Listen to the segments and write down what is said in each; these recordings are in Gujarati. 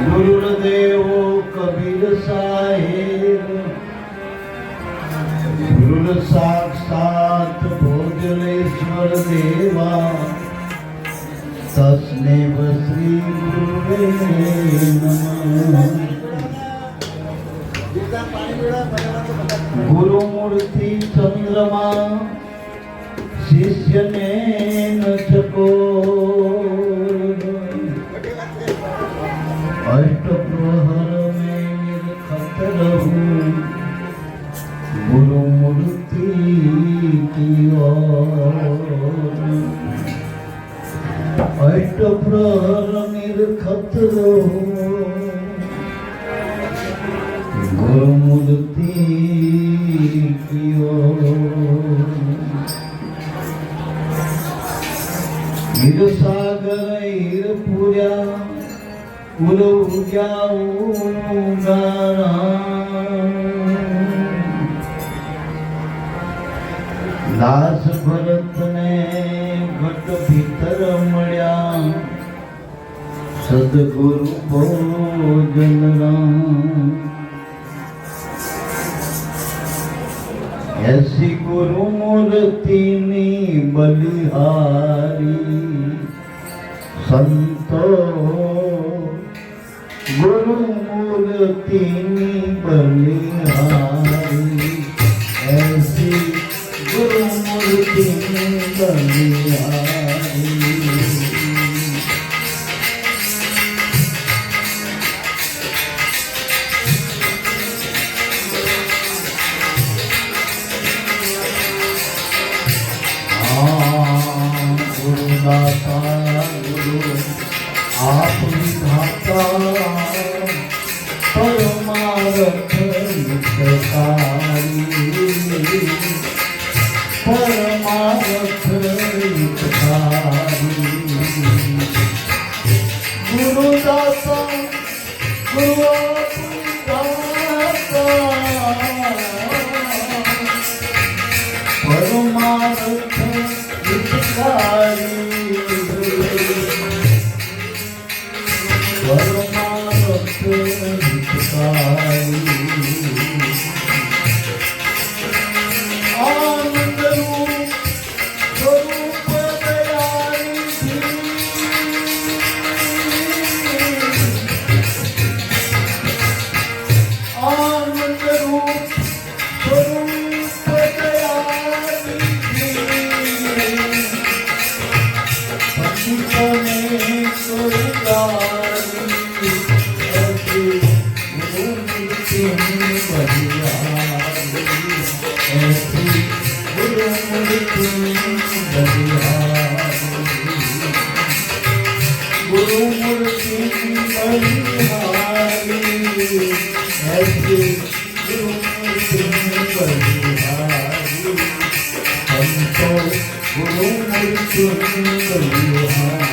ગુરુદેવો કબીર સાહેબ, ગુરુ સાક્ષાત ભોજનેશ્વર દેવા, તસ્મૈ શ્રી ગુરુવે નમઃ. ગુરુમૂર્તિ ચંદ્રમા શિષ્યને ન ચકો, અષ્ટપ્રહર મેં નિરખત રહું, ગુરુમૂર્તિ કી ઓર. અષ્ટપ્રહર નિરખત રહું, ગુરુમૂર્તિ કી ઓર. હીર સાગર હીર પૂર્યા કુલ ઉજાઉગારા, દાસ ભરતને ઘટ ભીતર મળ્યા, સદગુરુ ભોજન રામ. એસી ગુરુ મૂર્તિની બલિહારી, સંતો ગુરુ મૂર્તિની બલિહારી, એસી ગુરુ મૂર્તિની બલિહારી. ગુરુદાતા ગુરુ આપ વિધાતા, પરમાર્થ હિતકારી, પરમાર્થ હિતકારી. ગુરુદાતા ગુરુ આપ વિધાતા, પરમાર્થ હિતકારી, પરમાર્થ હિતકારી. આનંદ રૂપ સ્વરૂપ દયાનિધિ, આનંદ રૂપ સ્વરૂપ દયાનિધિ, પતિતને સ્વર્ગારી, એસી ગુરુમૂર્તિની બલિહારી, એસી ગુરુમૂર્તિની બલિહારી, ગુરુમૂર્તિની બલિહારી, એસી ગુરુમૂર્તિની બલિહારી, સંતો ગુરુમૂર્તિની બલિહારી.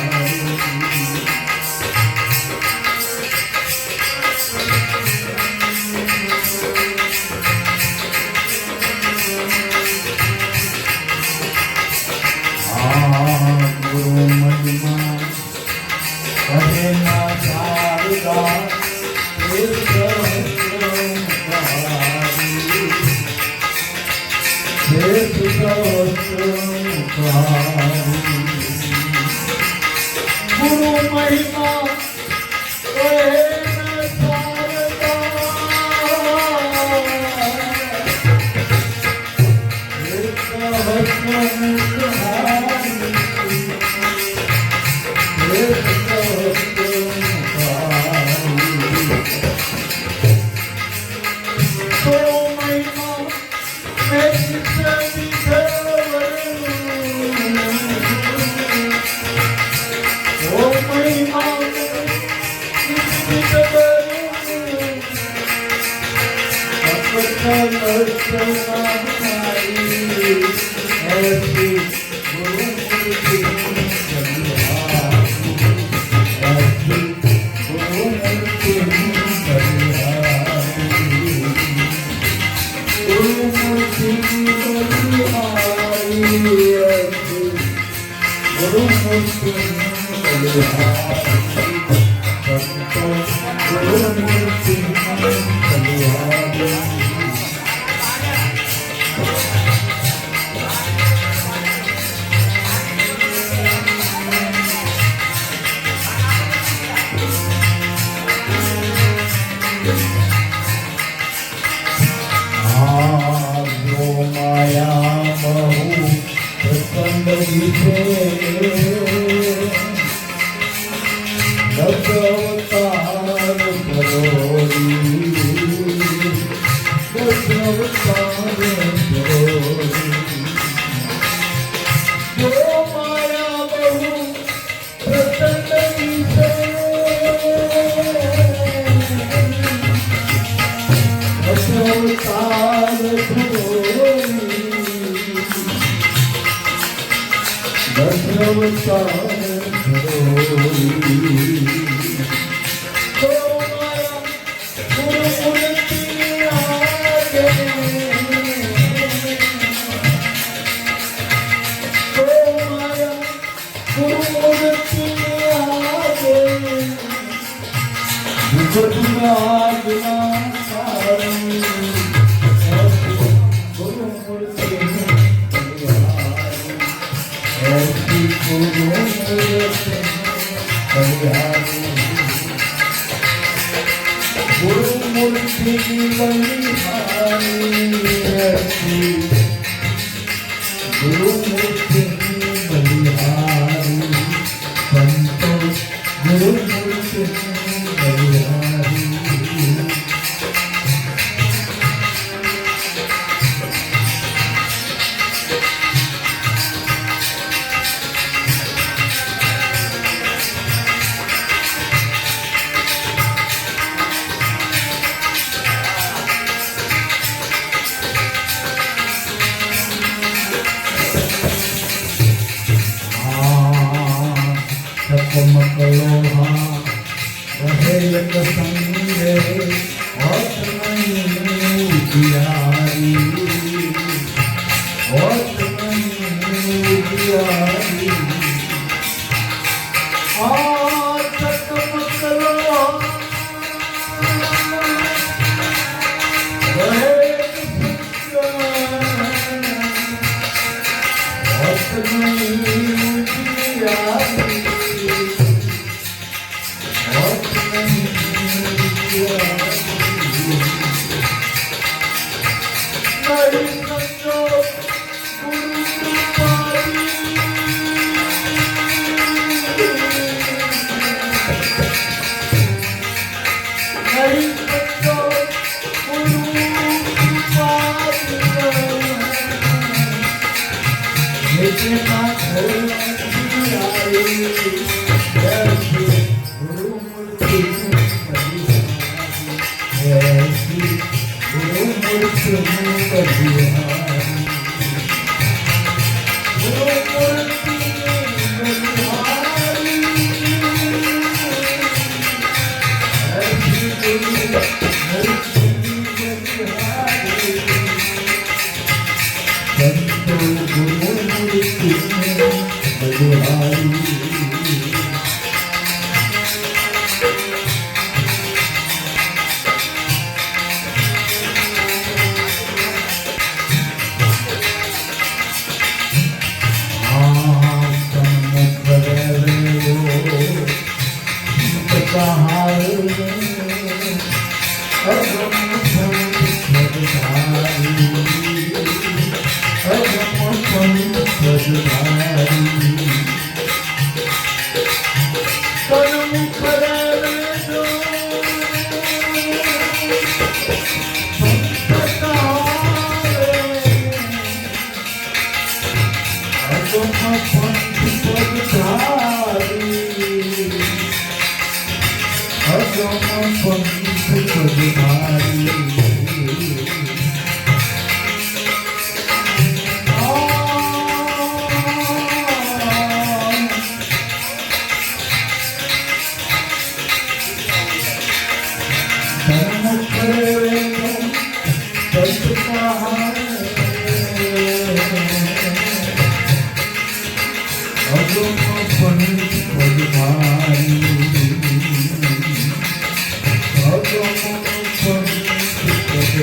ગુરુ મહિમા કહે ના જારદા, ગુરુ મહિમા કહે Santo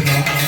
Bye.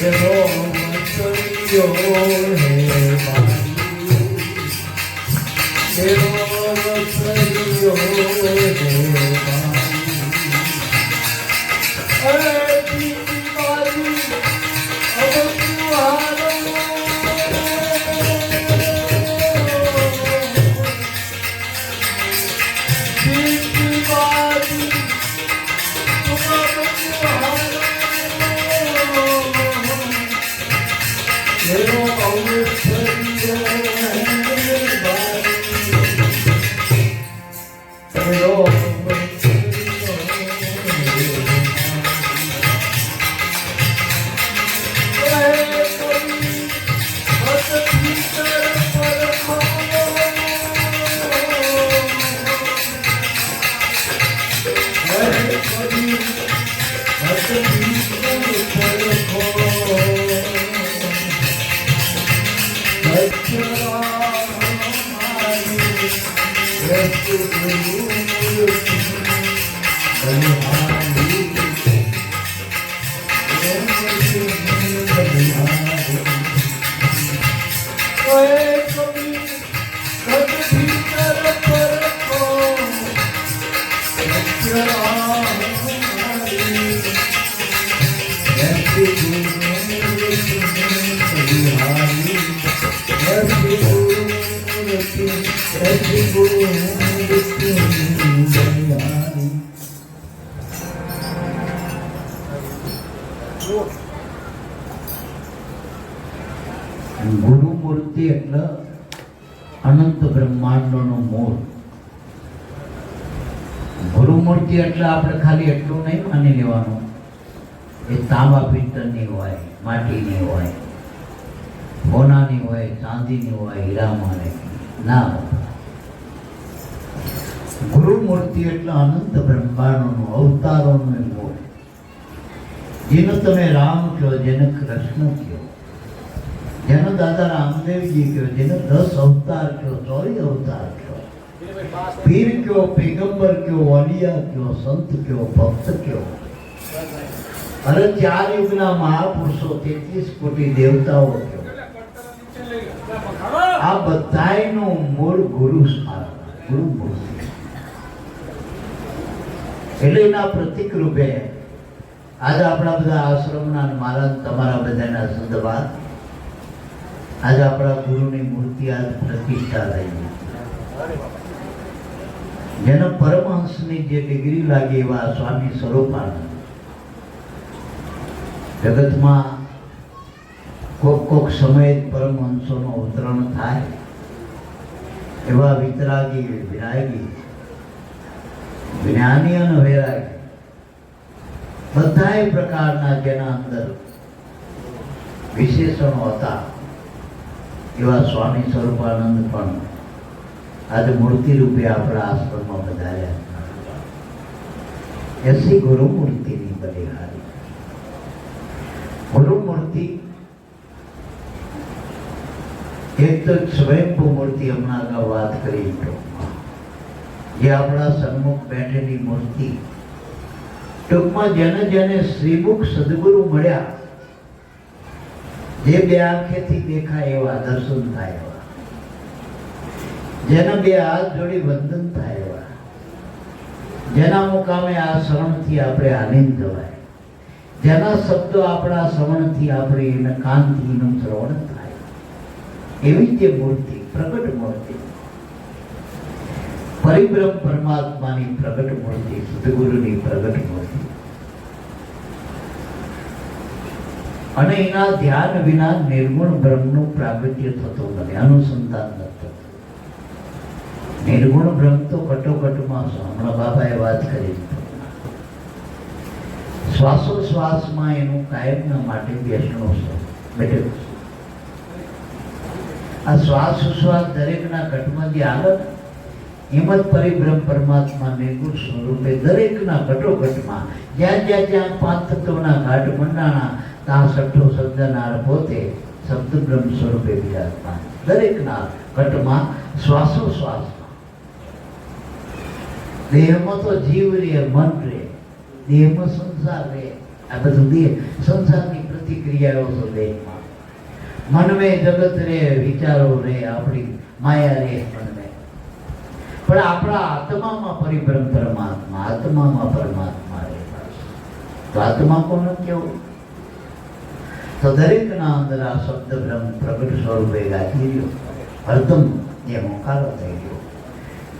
તેરો વસરિયો હે બારી તેરો વસરિયો હે બારી ગુરુમૂર્તિ એટલે અનંત બ્રહ્માંડોનો મૂળ. ગુરુમૂર્તિ એટલે આપણે ખાલી એટલું નહીં માની લેવાનું એ તાંબા પિત્તળની હોય, માટીની હોય, સોનાની હોય, ચાંદીની હોય, હીરામાં ના. ગુરુમૂર્તિ એટલે અનંત બ્રહ્માંડોનો અવતારોનો મૂળ, જેનો તમે રામ કહો, જેને કૃષ્ણ કહો, જેનો દાદા રામદેવજી કહો, જેને 10 અવતાર કહો, 24 અવતાર કહો, પીર કહો, પેગંબર કહો, ઓલિયા કહો, સંત કહો, ભક્ત કહો, અરે 4 યુગના મહાપુરુષો, 33 કોટી દેવતાઓ કહો, આ બધાયનું મૂળ ગુરુ ગુરુમૂર્તિ. એટલે એના પ્રતિક રૂપે આજે આપણા બધા આશ્રમના મારા તમારા બધાના સંદર્ભ આજે આપણા ગુરુની મૂર્તિ આજ પ્રતિષ્ઠા થઈ, જેને પરમહંસની જે ડિગ્રી લાગી એવા સ્વામી સ્વરૂપાનંદ જગતમાં કોક સમયે પરમહંસોનો અવતરણ થાય એવા વિતરાગી, વિરાગી, જ્ઞાની અને વૈરાગી બધાય પ્રકારના જેના અંદર વિશેષણો હતા એવા સ્વામી સ્વરૂપાનંદ પણ આજે મૂર્તિ રૂપે આપણા આશ્રમમાં પધાર્યા. એસી ગુરુમૂર્તિની બલિહારી. ગુરુમૂર્તિ એક તો સ્વયંભૂ મૂર્તિ હમણાં અગાઉ વાત કરી, જે આપણા સન્મુખ બેઠેલી મૂર્તિ, ટૂંકમાં જેને જેને શ્રીમુખ સદગુરુ મળ્યા, જે બે આંખેથી દેખાય એવા, દર્શન થાય એવા, જેના બે હાથ જોડી વંદન થાય એવા, જેના મુકામે આ શ્રવણથી આપણે આનંદ જવાય, જેના શબ્દો આપણા શ્રવણથી આપણે એના કાનથી એનું શ્રવણ થાય, એવી જે મૂર્તિ, પ્રગટ મૂર્તિ, પરિબ્રહ્મ પરમાત્માની પ્રગટ મૂર્તિ, સદગુરુની પ્રગટ મૂર્તિ. અને એના ધ્યાન વિના નિર્ગુણ બ્રહ્મનું પ્રાગટ્ય થતું નથી, અનુસંધાન નથી થતું. નિર્ગુણ બ્રહ્મ તો કટોકટમાં છે. હમણાં બાબાએ વાત કરી, શ્વાસોશ્વાસમાં એનું કાયમના માટે બેસણું છે, બેઠેલું છે. આ શ્વાસોશ્વાસ દરેકના ઘટમાં જે આવે એમ જ પરિબ્રહ્મ પરમાત્મા નિર્ગુણ સ્વરૂપે દરેકના ઘટોઘટમાં જ્યાં જ્યાં જ્યાં 5 તત્વના ઘાટ મંડાણા ત્યાં છઠ્ઠો શબ્દનાર પોતે શબ્દ બ્રહ્મ સ્વરૂપે વિરાજમાન. દરેકના ઘટમાં શ્વાસોશ્વાસમાં. દેહમાં તો જીવ રે, મન રે, દેહમાં સંસાર રે. આ બધું દેહ સંસારની પ્રતિક્રિયાઓ છે દેહમાં. મન में જગત રે, વિચારો રે, આપણી માયા રે મન में. પણ આપણા આત્મામાં પરિબ્રહ્મ પરમાત્મા, આત્મામાં પરમાત્મા રહે. તો આત્મા કોને કેવું? તો દરેકના અંદર આ શબ્દ બ્રહ્મ પ્રગટ સ્વરૂપે ગાજી રહ્યો. હરદમ એ મોકારો થઈ ગયો.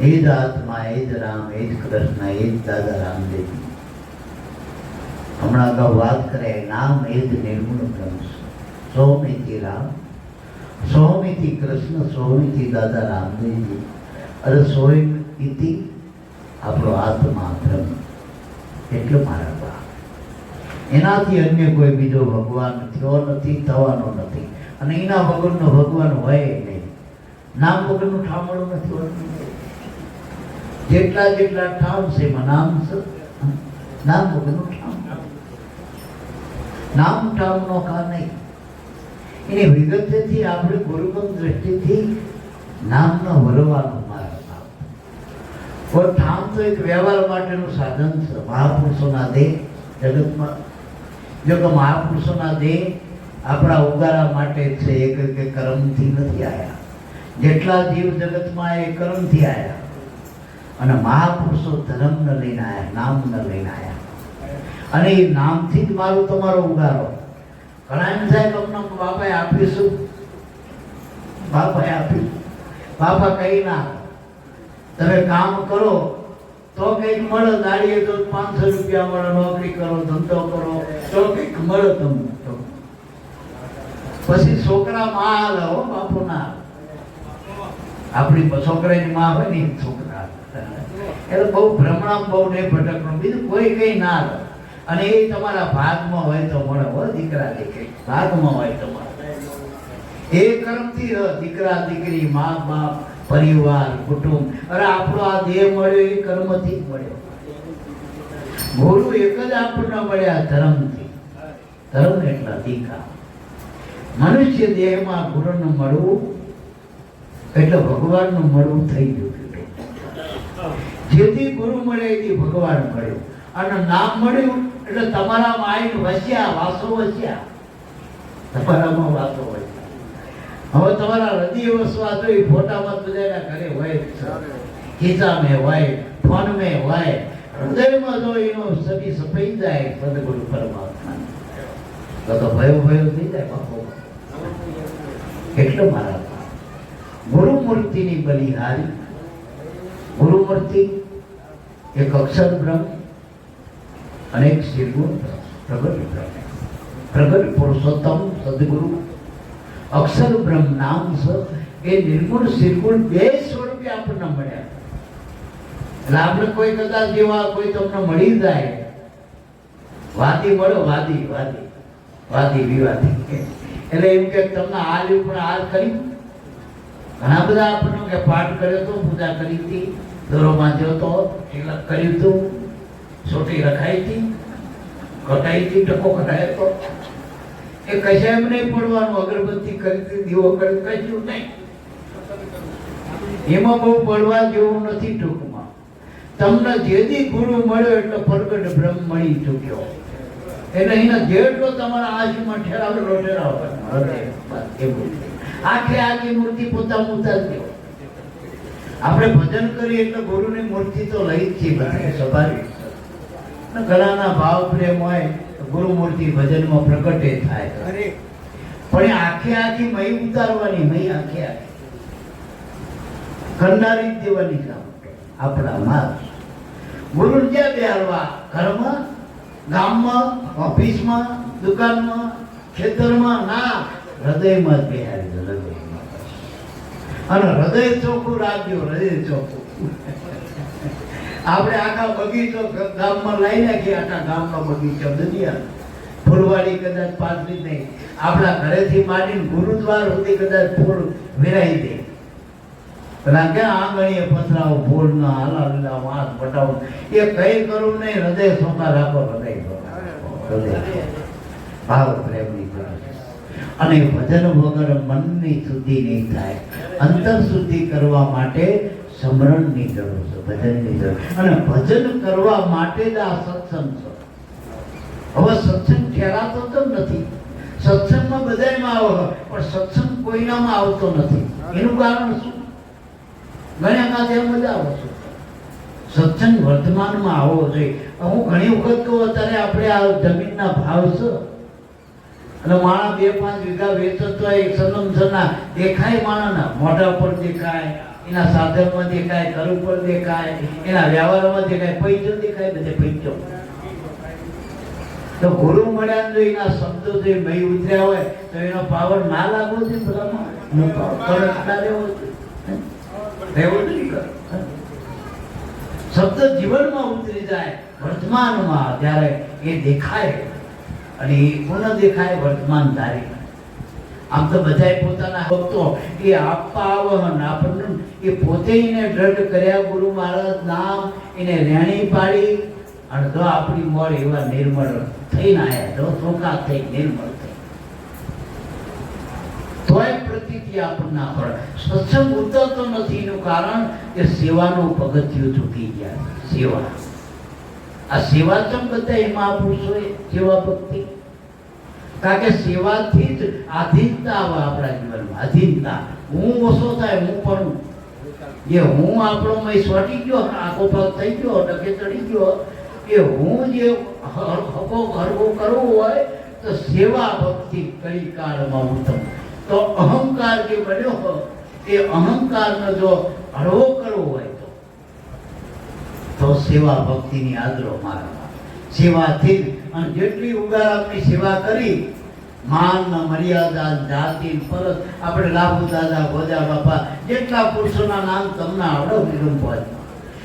એ જ આત્મા, એ જ રામ, એ જ કૃષ્ણ, એ જ દાદા રામદેવ. હમણાં અગાઉ વાત કરે, નામ એ જ નિર્ગુણ બ્રહ્મ છે. સોમિતિ રામ, સોમિતિ કૃષ્ણ, સોમિતિ દાદા રામદેવજી. અરે સોમિતિ આપણો આત્મા બ્રહ્મ. એટલે મારા બા, એનાથી અન્ય કોઈ બીજો ભગવાન થયો નથી, થવાનો નથી. અને એના વગરનો ભગવાન હોય નહીં. નામ વગરનું ઠામણું નથી હોતું. જેટલા જેટલા ઠામ છે એમાં નામ છે. નામ વગરનું ઠામ. નામ ઠામ નો કા નહીં. એની વિગતથી આપણે ગુરુગમ દ્રષ્ટિથી નામનો વરવાનો માર્ગ. કોઈ ઠામ તો એક વ્યવહાર માટેનું સાધન છે. મહાપુરુષોના દેહ જગતમાં, જો કે મહાપુરુષોના દેહ આપણા ઉગારા માટે છે. એક કર્મથી નથી આવ્યા. જેટલા જીવ જગતમાં એ કર્મથી આવ્યા. અને મહાપુરુષો ધર્મને લઈને આવ્યા, નામને લઈને આવ્યા. અને એ નામથી જ મારું તમારો ઉગારો. ઘણા એમ થાય કે અમને બાપાએ આપીશું, બાપાએ આપ્યું. બાપા કઈ ના, તમે કામ કરો તો કંઈક મળે. દાડીએ તો 500 રૂપિયા મળે, નોકરી કરો, ધંધો કરો તો કંઈક મળે તમને. પછી છોકરા માં હાલે હો, બાપુ ના. આપણી છોકરાની માં હોય ને છોકરા, એટલે બહુ ભ્રમણામ બહુ નહીં ભટકணும். બીજું કોઈ કઈ ના હાલે. અને એ તમારા ભાગમાં હોય તો મળે હો. દીકરા દીકરી ભાગમાં હોય તો મળે. એ કર્મથી દીકરા દીકરી, મા બાપ, પરિવાર, કુટુંબ. અરે આપણો આ દેહ મળ્યો એ કર્મથી જ મળ્યો. ગુરુ એક જ આપણને મળ્યા ધર્મથી. ધર્મ એટલા દીકરા. મનુષ્ય દેહમાં ગુરુનું મળવું એટલે ભગવાનનું મળવું થઈ ગયું. જેથી ગુરુ મળે એથી ભગવાન મળ્યું. અને નામ મળ્યું એટલે તમારા માઇન્ડ વસ્યા, વાસો વસ્યા. તમારામાં વાસો વસ્યા. હવે તમારા હૃદય વસવા તો એ ફોટામાં બધાના ઘરે હોય, ખિસ્સામાં હોય, ફોનમાં હોય. હૃદયમાં જો એનો સતી સફાઈ જાય સદગુરુ પરમાત્મા તો ભયો ભયો થઈ જાય બાપો. એટલે મારા ગુરુમૂર્તિની બલિહારી. ગુરુમૂર્તિ એક અક્ષર બ્રહ્મ અને એક શિરગુણ પ્રગટ બ્રહ્મ. પ્રગટ પુરુષોત્તમ સદગુરુ અક્ષર બ્રહ્મ નામ છે. એ નિર્ગુણ શિરગુણ બે સ્વરૂપે આપણને મળ્યા. એટલે આપણે કોઈ કદાચ જેવા કોઈ તમને મળી જાય, વાદી મળો, વાદી વાદી વાદી વિવાદી, એટલે એમ કે તમને હાલ પણ હાલ કરી. ઘણા બધા આપણને કે પાઠ કર્યો તો, પૂજા કરી હતી, દોરો બાંધ્યો તો, તિલક કર્યું હતું, છોટી રખાઈ હતી, કટાઈ હતી, ટકો કટાયો તો. એ કશા એમ નહીં પડવાનું. અગરબત્તી કરી હતી, દીવો કરી, કશું નહીં. એમાં બહુ પડવા જેવું નથી. ટૂંકમાં તમને જેથી ગુરુ મળ્યો એટલે પ્રગટ બ્રહ્મ મળી ચૂક્યો. એટલે એના જેટલો તમારા આશીમાં ઠેરાવેલો ઠેરાવ એવું. આખે આખી મૂર્તિ પોતાનું ઉતારી દો. આપણે ભજન કરીએ એટલે ગુરુની મૂર્તિ તો લઈ જ છીએ બધા સ્વાભાવિક. ઘણાના ભાવ પ્રેમ હોય ગુરુ મૂર્તિ ભજનમાં પ્રગટે થાય. પણ આખે આખી મહી ઉતારવાની, મહી આખે આખી કરનારી દેવાની કામ આપણા માર્ગ. ગુરુ ક્યાં બેહારવા? ઘરમાં, ગામમાં, ઓફિસમાં, દુકાનમાં, ખેતરમાં ના, હૃદયમાં જ બેહારી દો. હૃદયમાં. અને હૃદય ચોખ્ખું રાખજો. હૃદય ચોખ્ખું. આપણે આખા બગીચો ગામમાં લઈ નાખીએ. આખા ગામનો બગીચો દુનિયા ફૂલવાડી કદાચ પાછળ નહીં. આપણા ઘરેથી માંડીને ગુરુદ્વાર સુધી કદાચ ફૂલ વેરાઈ દે. પેલા ક્યાં આંગણીએ પથરાવો, ફૂલ ના હાલા લીલા વાસ પટાવો, એ કઈ કરવું નહીં. હૃદય સોંપા રાખો. હૃદય ભાવ પ્રેમની કરો. અને ભજન વગર મનની શુદ્ધિ નહીં થાય. અંતર શુદ્ધિ કરવા માટે સ્મરણની જરૂર છે, ભજનની જરૂર. અને ભજન કરવા માટે જ આ સત્સંગ છે. હવે સત્સંગ ઠેરાતો તો નથી. સત્સંગમાં બધાયમાં આવો પણ સત્સંગ કોઈનામાં આવતો નથી. એનું કારણ શું? ઘણા કાંતે મજા આવો છો. સત્સંગ વર્તમાનમાં આવવો જોઈએ. હું ઘણી વખત કહું અત્યારે આપણે આ જમીનના ભાવ છે અને માણસ 2-5 વીઘા વેચતો હોય સનમસના દેખાય, માણસના મોઢા પર દેખાય, એના સાધનમાં દેખાય, ઘર ઉપર દેખાય, એના વ્યવહારમાં દેખાય, પૈસો દેખાય, બધે પૈસો. તો ગુરુ મળ્યા જો એના શબ્દો જે મહી ઉતર્યા હોય તો એનો પાવર ના લાગવો છે. બધામાં કરંટ ના રહેવો છે. રહેવો નહીં કરે. શબ્દ જીવનમાં ઉતરી જાય વર્તમાનમાં, ત્યારે એ દેખાય અને એ પુનઃ દેખાય વર્તમાન ધારી. આમ તો બધાય પોતાના ભક્તો એ આપવા આવહન આપણને એ પોતે એને દ્રઢ કર્યા ગુરુ મહારાજ નામ એને રેણી પાડી. અને જો આપણી મોર એવા નિર્મળ થઈને આયા, જો ચોખા થઈ નિર્મળ થઈ, તોય પ્રતીતિ આપણને પડે. સત્સંગ ઉતરતો નથી એનું કારણ કે સેવાનું પગથિયું ચૂકી ગયા. સેવા, આ સેવા ચમ બધા એ મહાપુરુષોએ સેવા ભક્તિ, કારણ કે સેવાથી જ આધીનતા આવે આપણા જીવનમાં. આધીનતા, હું ઓછો થાય, હું પણ જે હું આપણો મય સોટી ગયો, આખો પગ થઈ ગયો, ડકે ચડી ગયો, એ હું જે હકો હરવો કરવો હોય તો સેવા ભક્તિ કઈ કાળમાં ઉત્તમ. તો અહંકાર જે બન્યો હોય એ અહંકારનો જો હળવો કરવો હોય તો સેવા ભક્તિની આદરો મારવા. સેવાથી અને જેટલી ઉગારામની સેવા કરી, માન મર્યાદા જાતિ પરત, આપણે લાભુ દાદા ગોજા બાપા જેટલા પુરુષોના નામ તમને આવડો વિરંભોજમાં,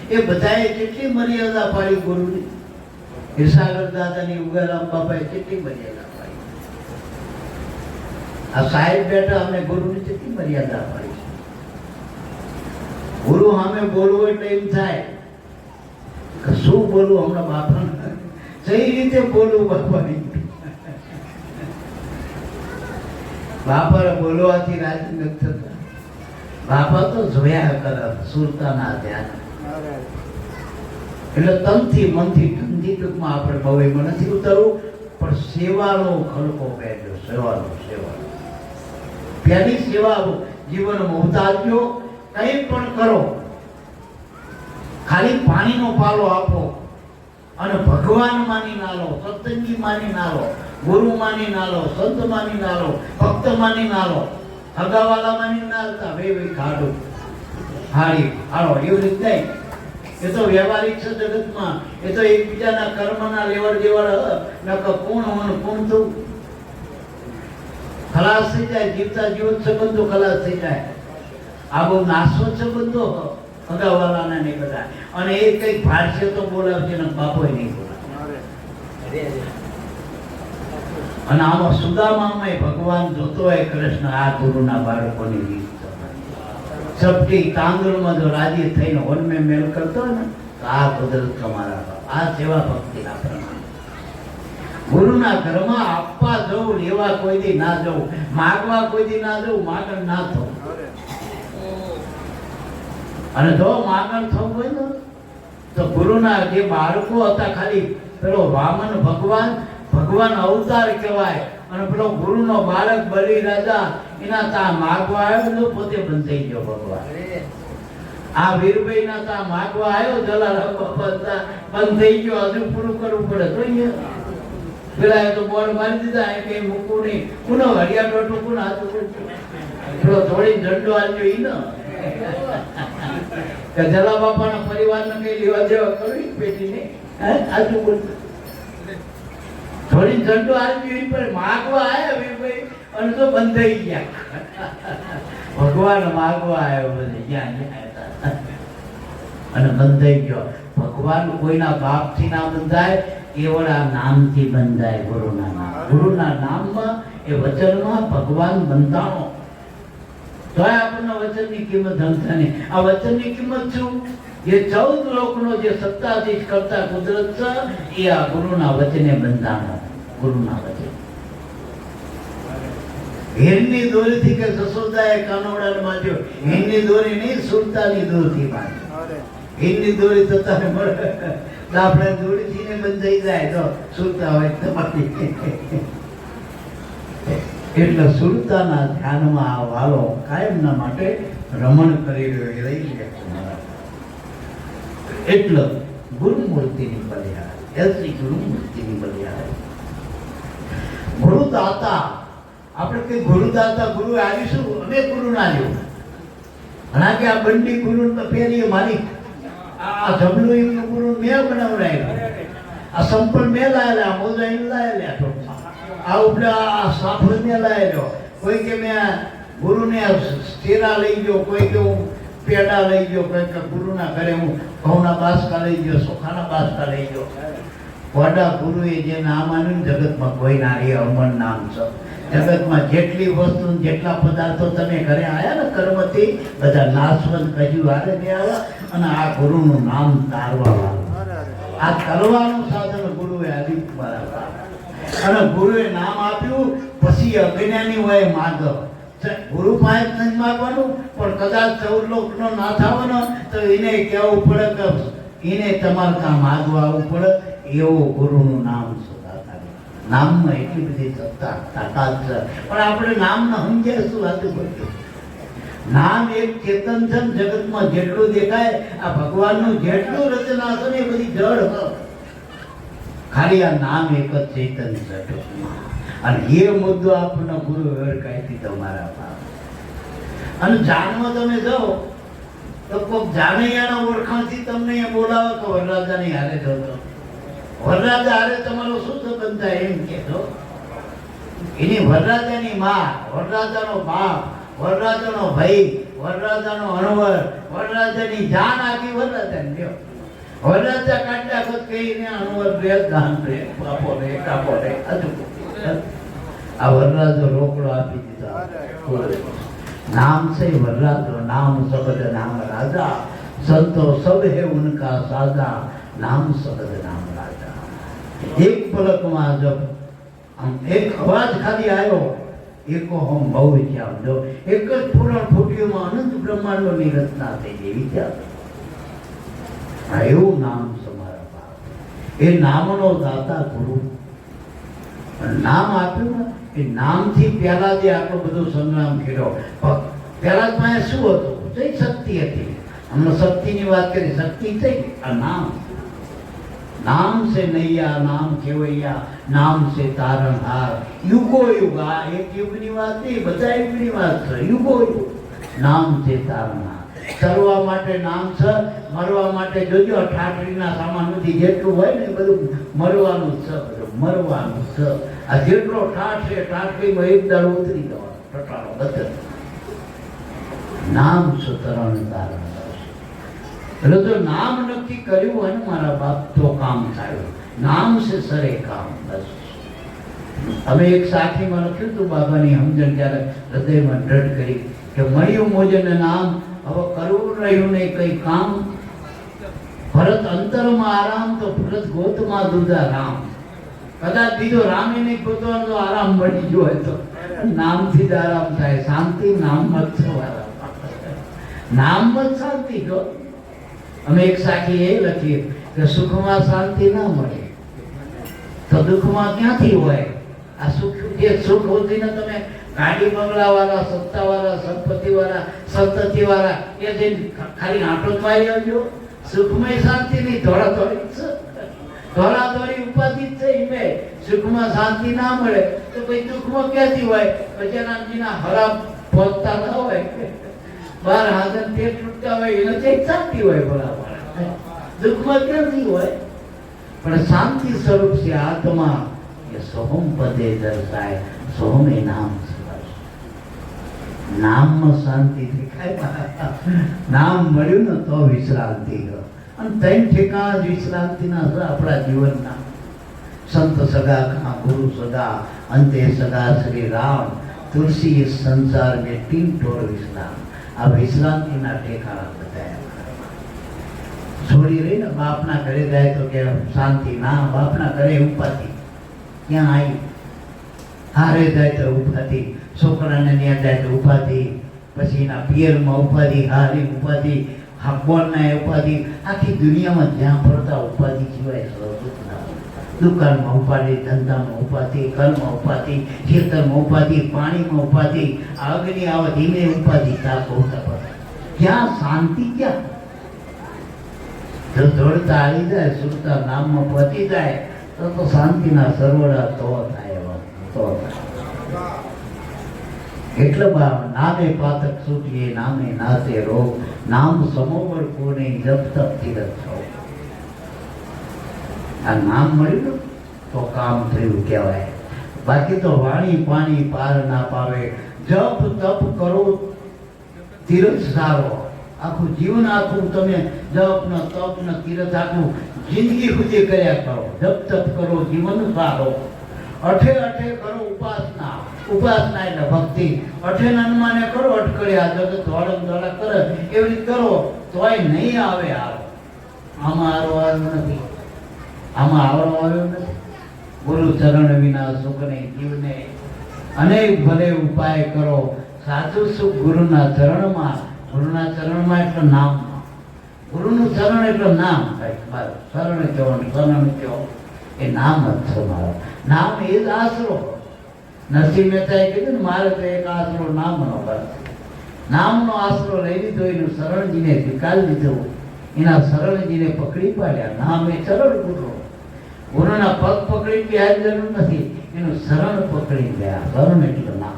એ બધાએ કેટલી મર્યાદા પાડી ગુરુની. હિરસાગર દાદાની ઉગારામ બાપાએ કેટલી મર્યાદા પાડી. આ સાહેબ બેઠા અમને ગુરુની કેટલી મર્યાદા પાડી. ગુરુ સામે બોલવું એટલે એમ થાય કે શું બોલવું હમણાં બાપાને, સહી રીતે બોલવું બાપાની. બાપા બોલવાથી રાજી નથી થતા. બાપા તો જોયા કરે સુરતાના ધ્યાન. એટલે તનથી મનથી ઠંડી ટૂંકમાં આપણે ભવેમાં નથી ઉતરવું, પણ સેવાનો ખલકો પહેર્યો. સેવાનો પહેલી સેવા જીવનમાં ઉતારજો. કંઈ પણ કરો, ખાલી પાણીનો પાલો આપો અને ભગવાન માની ના લો, સત્સંગી માની ના લો, ગુરુ માની ના લો, સંત માની ના લો, ભક્ત માની ના લો, હગાવાલા માની ના લેતા. ભાઈ ખાડો હાડી હાડો એવી રીત નહીં. એ તો વ્યવહારિક છે જગતમાં. એ તો એકબીજાના કર્મના લેવડ દેવડ નકર કોણ હોવાનું કોણ થવું ખલાસ થઈ જાય. જીવતા જીવત સંબંધો ખલાસ થઈ જાય. આ બહુ નાસો સંબંધો હગાવાલાના નહીં બધા. અને એ કઈક ભાષે તો બોલાવશે ને બાપો નહીં બોલાવે. અને આમાં સુદામામાં ભગવાન જોતો હોય કૃષ્ણ આ ગુરુના બાળકોની રીત. ચપટી તાંદુળમાં જો રાજી થઈને વનમે મેલ કરતો હોય ને તો આ કુદરત તમારા બાપ. આ સેવા ભક્તિના પ્રમાણ. ગુરુના ઘરમાં આપવા જવું, લેવા કોઈ દી ના જવું, માગવા કોઈ દી ના જવું, માગણ ના થવું. અને જો માગણ થવું હોય ને તો ગુરુના જે બાળકો હતા, ખાલી પેલો વામન ભગવાન અવતાર કહેવાય, અને પેલો ગુરુનો બાળક બલિ રાજા એના તા માગવા આવ્યો તો પોતે બંધ થઈ ગયો ભગવાન. આ વીરભાઈ ના તા માગવા આવ્યો, જલારામ બાપા બંધ થઈ ગયો. હજુ પૂરું કરવું પડે. જોઈએ પેલા એ તો બોર્ડ મારી દીધા, એ કઈ મૂકવું નહીં. કોનો હરિયા ટોટું કોણ હાથું પેલો થોડી ઝંડો આલ્યો ઈ ને કે જલા બાપાના પરિવારને કઈ લેવા દેવા કરવી પેટીને. આજુ બોલતું થોડી ઝંડો આલ્યો પર માગવા આવ્યા વીરભાઈ અને તો બંધ થઈ ગયા. ભગવાન માગવા આવ્યો બધે જ્યાં અને બંધ થઈ ગયો. ભગવાન કોઈના બાપથી ના બંધાય, કેવળ આ નામથી બંધાય. ગુરુના નામમાં એ વચનમાં ભગવાન બંધાણો. તો આપણને વચનની કિંમત સમજાય નહીં. આ વચનની કિંમત શું? જે 14 લોકનો જે સત્તાધીશ કરતા કુદરત છે એ આ ગુરુના વચને બંધાણો. ગુરુના વચન હેરની દોરીથી કે જશોદાએ કાનોડાને બાંધ્યો. હેરની દોરી નહીં, સુરતાની દોરથી બાંધ્યો. હેરની દોરી તો તને મળે, આપણે દોરીથી ને બંધાઈ જાય તો સુરતા હોય તમારી. એટલે સુરતાના ધ્યાનમાં આ વાલો કાયમના માટે રમણ કરી રહ્યો એ રહી લે એટલે ગુરુમૂર્તિની બલિહારી એસી ગુરુમૂર્તિની બલિહારી ગુરુદાતા આપણે કઈ ગુરુદાતા ગુરુ આવીશું અમે ગુરુ ના લ્યો ઘણા કે આ બંડી ગુરુ તો ફેરીએ મારી આ જબલું એમનું ગુરુ મેં બનાવડાવ્યું આ સંપલ મેં લાયેલા મોજા એમ લાયેલા આ ઉપડા આ સાફળ મેં લાયેલો કોઈ કે મેં ગુરુને સ્ટેરા લઈ ગયો કોઈ કે હું પેડા લઈ ગયો કોઈ કે ગુરુના ઘરે હું ઘઉંના બાસકા લઈ ગયો ચોખાના બાસકા લઈ ગયો વડા ગુરુએ જે નામ આપ્યું જગતમાં કોઈ ના એ અમર નામ છે જગતમાં જેટલી વસ્તુ જેટલા પદાર્થો તમે ઘરે આવ્યા ને કર્મથી બધા નાશવંત કજ્યું હારે બે આવ્યા અને આ ગુરુનું નામ તારવા વાળું આ કરવાનું સાધન ગુરુએ આપ્યું મારા અને ગુરુએ નામ આપ્યું પછી અજ્ઞાની હોય માગ ગુરુ પાસે નથી માગવાનું પણ કદાચ 14 લોકનો ના થવાનો તો એને કહેવું પડે કે એને તમારે કાં માગવા આવવું પડે એવું ગુરુનું નામ છે નામમાં એટલી બધી સત્તા તાકાત છે પણ આપણે નામ ન સમજ્યા શું વાતું પડ્યું નામ એક ચેતન છે જગતમાં જેટલું દેખાય આ ભગવાનનું જેટલું રચના છે ને એ બધી જડ છે ખાલી આ નામ એક જ ચેતન છે અને એ મુદ્દો આપણને ગુરુ વેરકાઈ દીધો મારા બાપ અને જાણવા તમે જાઓ તો કોઈક જાનૈયાના ઓળખાણથી તમને એ બોલાવે કે વરરાજાની હારે જતો વરરાજા હારે તમારો શું સંબંધ થાય એમ કહેતો એની વરરાજાની માં વરરાજાનો બાપ વરરાજાનો ભાઈ વરરાજાનો અણવર વરરાજાની જાન આપી વરરાજાને લ્યો વરરાજા કાઢ્યા ખુદ કહીને અણવર રે દાન રે બાપો રે કાપો રે આ વરરાજો રોકડો આપી દીધા नाम से वर्राजो नाम शब्द नाम राजा संतो सब है उनका साजा नाम शब्द नाम राजा एक पलक में जब हम एक आवाज खाली आयो एको हम बहु विचार जो एक ज पूर्ण फूटियों में अनंत ब्रह्मांडों ની રચના થઈ ગઈ વિચાર આયો નામ તમારા બાપ એ નામનો દાતા ગુરુ નામ આપ્યું ને એ નામથી પહેલા જે આટલો બધો સંગ્રામ કર્યો પહેલા માં શું હતું જઈ શક્તિ હતી हमने शक्ति ની વાત કરી शक्ति થઈ આ નામ नाम से नैया नाम केवैया नाम से तारणहार युगो युग आ एक युगની વાત નહીં બધા યુગની વાત છે યુગો યુગ નામ से तारणहार ચરવા માટે નામ છે મરવા માટે જોજો ઠાઠડીના સામાનમાંથી જેટલું હોય ને બધું મરવાનું છે બધું મરવાનું છે આ જેટલો ઠાઠ છે ઠાઠડીમાં એક દાડો ઉતરી જવાનો ટટાળો બધે નામ સુતરણ તારણ એટલે જો નામ નક્કી કર્યું હોય ને મારા બાપ તો કામ થાય નામ से સરે કામ બસ અમે એક સાખીમાં લખ્યું હતું બાબાની સમજણ ત્યારે હૃદયમાં દ્રઢ કરી કે મળ્યું મોજને નામ હવે કરવું રહ્યું નહીં કઈ કામ ભરત અંતરમાં આરામ તો ભરત ગોતમાં દુધા રામ કદાચ બીજો રામે નહીં ગોતવાનો તો આરામ મળી ગયો હોય તો નામથી જ આરામ થાય શાંતિ નામમાં જ આરામ નામમાં જ શાંતિ જો અમે એક સાખી એ લખીએ કે સુખમાં શાંતિ ના મળે તો દુઃખમાં ક્યાંથી હોય આ સુખ જે સુખ હોતી ને તમે ગાડી બંગલા વાળા સત્તા વાળા સંપત્તિ વાળા સંતતિ વાળા એ જે ખાલી આંટો જ મારી આવજો સુખમાં શાંતિ નહીં ધોળાધોળી છે ધોળાધોળી ઉપાધિ જ છે ઈમે સુખમાં શાંતિ ના મળે તો પછી દુઃખમાં ક્યાંથી હોય ગજાનંદજીના હરામ પહોંચતા ના હોય બાર હાજર પેટ તૂટતા હોય એને તે શાંતિ હોય બરાબર દુઃખમાં ક્યાંથી હોય પણ શાંતિ સ્વરૂપ છે આત્મા ये सोहम पदे दर्शाए सोहमे नाम नाम में शांति दिखाय नाम મળ્યું ને તો વિશ્રાંતિ અને ત્રણ ઠેકાણા વિશ્રાંતિના છે આપણા જીવનના સંત સગા કા ગુરુ સગા અંતે સગા શ્રી રામ તુલસી इस संसार में तीन टोर विश्राम આ વિશ્રાંતિના ઠેકાણા બતાયા છોડી રહી ને બાપના ઘરે જાય તો કે શાંતિ ના બાપના ઘરે ઉપાધિ ક્યાં આવી હારે જાય તો ઉપાધિ છોકરાને ત્યાં જાય તો ઉપાધિ પછી એના પિયરમાં ઉપાધિ હારી ઉપાધિ બોલના ઉપાધિ આખી દુનિયામાં જ્યાં ફરતા ઉપાધિ સિવાય દુકાનમાં ઉપાધિ, ધંધામાં ઉપાધિ, ઘરમાં ઉપાધિ, ખેતરમાં ઉપાધિ, પાણીમાં ઉપાધિ, અગ્નિ આવે ધીમે ઉપાધિ હોતા પડે. ક્યાં શાંતિ? ક્યાં? જો દોડતા આવી જાય, સુરતા નામમાં પહોંચી જાય તો શાંતિના સરોવરા તો થાય. તો એટલે નામે પાતક છૂટીએ, નામે નાશે રોગ, નામ સમોવર કોને જપ તપ તીરથ થો. આ નામ મળ્યું તો કામ થયું કહેવાય. બાકી તો વાણી પાણી પાર ના પાવે. જપ તપ કરો તીરથ સારો. આખું જીવન આખું તમે જપ ન તપ ન તીરથ આખું જિંદગી સુધી કર્યા કરો. જપ તપ કરો જીવન સારો. અઠે અઠે કરો ઉપાસના. ઉપાસના એટલે ભક્તિ. અઠે અનુમાને કરો અટકળ્યા જગત ધોળમ ધોળા કરે એવી રીતે કરો તોય નહીં આવે. આમાં આરો આવ્યો નથી. આમાં આવડો આવ્યો નથી. ગુરુ ચરણ વિના સુખ નહીં જીવને. અનેક ભલે ઉપાય કરો. સાચું સુખ ગુરુના ચરણમાં. ગુરુના ચરણમાં એટલે નામમાં. ગુરુનું ચરણ એટલે નામ. શરણ કહો શરણ કહો એ નામ જ છે મારો. નામ એ જ આશરો. નરસિંહ મહેતાએ કીધું ને મારે તો એક આશરો નામનો બસ. નામનો આશરો લઈ લીધો. એનું શરણજીને સ્વીકારી લીધો. એના શરણજીને પકડી પાડ્યા. નામ એ ચરણ ગુરુ. ગુરુના પગ પકડી ગયા જરૂર નથી. એનું શરણ પકડી ગયા. શરણ એટલે નામ.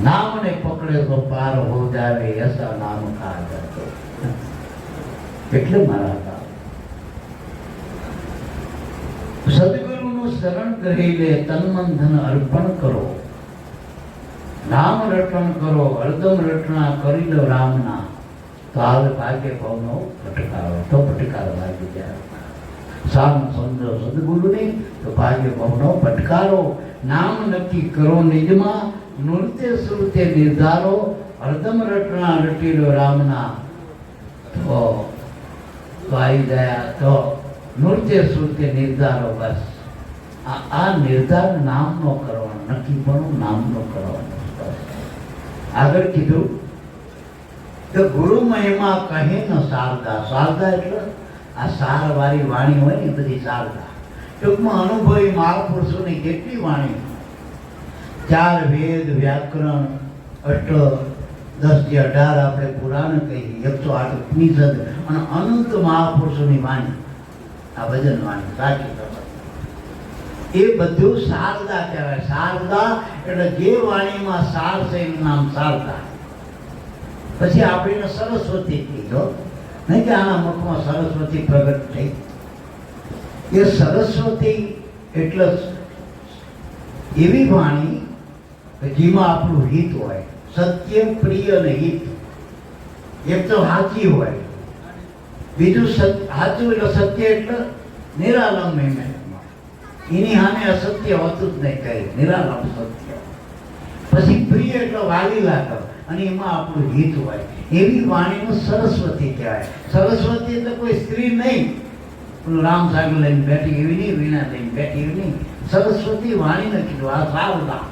નામને પકડે તો પાર હો જાવે એસા નામ કા જતો. એટલે મારા સદગુરુનું શરણ કરી લે, તન મન ધન અર્પણ કરો. રામ રટણ કરો, હરદમ રટણા કરી લો રામના. તો આવે ભાગ્ય ભાવનો પટકારો. તો પટકારો લાગી જાય. સામ સમજો સદગુરુને તો ભાગ્ય ભાવનો પટકારો. નામ નક્કી કરો નિજમાં, નૃત્ય સુરતે નિર્ધારો. હરદમ રટણા રટી લો રામના. તો આવી ગયા. તો નૃત્ય સુરતે નિર્ધારો. બસ આ નિર્ધાર નામનો કરવાનો. નક્કી પણ નામનો કરવાનો. આગળ કીધું તો ગુરુ મહિમા કહે ન શારદા. શારદા એટલે આ સાર વાળી વાણી હોય ને બધી શારદા. ટૂંકમાં અનુભવી મહાપુરુષોની કેટલી વાણી. 4 વેદ, વ્યાકરણ, અષ્ટ 10 થી 18 આપણે પુરાણ કહીએ, 108 ઉપનિષદ અને અનંત મહાપુરુષોની વાણી. આ ભજન વાણી સાચી એ બધું શારદા કહેવાય. શારદા એટલે જે વાણીમાં સાર છે એનું નામ શારદા. પછી આપણે સરસ્વતી કીધો નહીં કે આના મુખમાં સરસ્વતી પ્રગટ થઈ. એ સરસ્વતી એટલે એવી વાણી કે જેમાં આપણું હિત હોય. સત્ય, પ્રિય અને હિત. એક તો સાચી હોય, બીજું સાચું એટલે સત્ય એટલે નિરાલંબ. એની સામે અસત્ય હોતું જ નહીં. કઈ નિરાલંબ સત્ય. પછી પ્રિય એટલે વાલી લાગે અને એમાં આપણું હિત હોય. એવી વાણીનું સરસ્વતી કહેવાય. સરસ્વતી એટલે કોઈ સ્ત્રી નહીં. રામ સાગર લઈને બેઠી એવી નહીં, વીણા લઈને બેઠી એવી નહીં. સરસ્વતી વાણીને કીધું આ શારદા.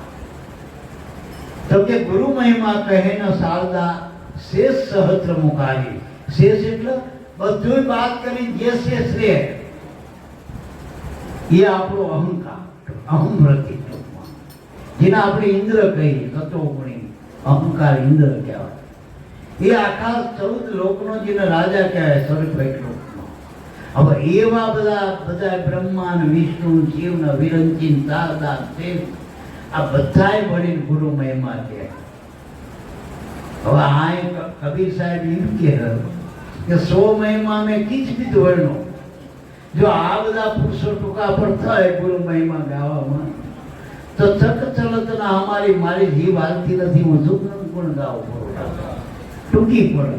તો કે ગુરુ મહિમા કહે ન શારદા, શેષ સહસ્ત્ર મુખારી. શેષ એટલે બધું વાત કરી જે શેષ રે એ આપણો અહંકાર, અહમરતિ. જેને આપણે ઇન્દ્ર કહીએ, તત્વગુણી અહંકાર ઇન્દ્ર કહેવાય. એ આખા 14 લોકનો જેને રાજા કહેવાય, સ્વર્ગ લોકનો. હવે એવા બધા બ્રહ્મા ને વિષ્ણુ, શિવ ને વિરંચી, શારદા, શેષ આ બધાય મળીને ગુરુ મહિમા છે. હવે આ કબીર સાહેબ એમ કે 100 મહિમા મેં કીચ બીજ વર્ણો. જો આ બધા પુરુષો ટૂંકા પર થાય ગુરુ મહિમા ગાવામાં તો ચક ચલતના અમારી મારી જીવ હાલતી નથી. હું સુખ ગુણ ગાઉં ટૂંકી પડે.